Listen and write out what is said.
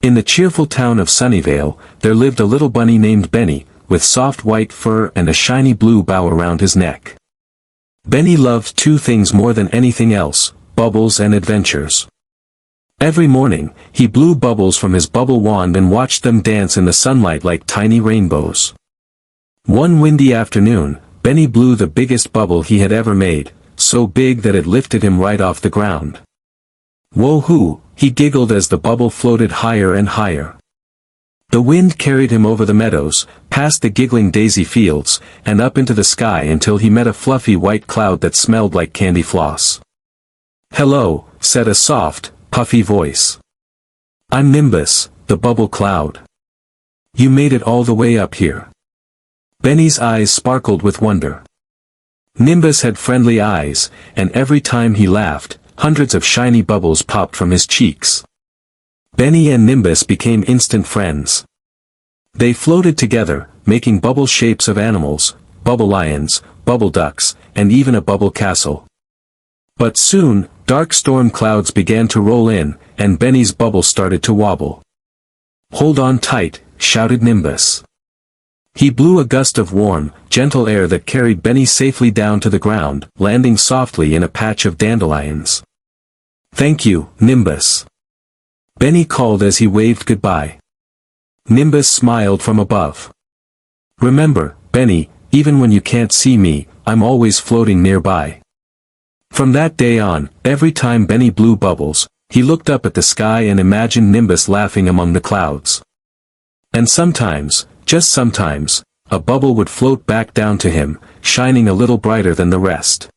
In the cheerful town of Sunnyvale, there lived a little bunny named Benny, with soft white fur and a shiny blue bow around his neck. Benny loved two things more than anything else: bubbles and adventures. Every morning, he blew bubbles from his bubble wand and watched them dance in the sunlight like tiny rainbows. One windy afternoon, Benny blew the biggest bubble he had ever made, so big that it lifted him right off the ground. "Whoa-hoo," he giggled as the bubble floated higher and higher. The wind carried him over the meadows, past the giggling daisy fields, and up into the sky until he met a fluffy white cloud that smelled like candy floss. "Hello," said a soft, puffy voice. "I'm Nimbus, the bubble cloud. You made it all the way up here." Benny's eyes sparkled with wonder. Nimbus had friendly eyes, and every time he laughed, hundreds of shiny bubbles popped from his cheeks. Benny and Nimbus became instant friends. They floated together, making bubble shapes of animals, bubble lions, bubble ducks, and even a bubble castle. But soon, dark storm clouds began to roll in, and Benny's bubble started to wobble. "Hold on tight," shouted Nimbus. He blew a gust of warm, gentle air that carried Benny safely down to the ground, landing softly in a patch of dandelions. "Thank you, Nimbus," Benny called as he waved goodbye. Nimbus smiled from above. "Remember, Benny, even when you can't see me, I'm always floating nearby." From that day on, every time Benny blew bubbles, he looked up at the sky and imagined Nimbus laughing among the clouds. And sometimes, just sometimes, a bubble would float back down to him, shining a little brighter than the rest.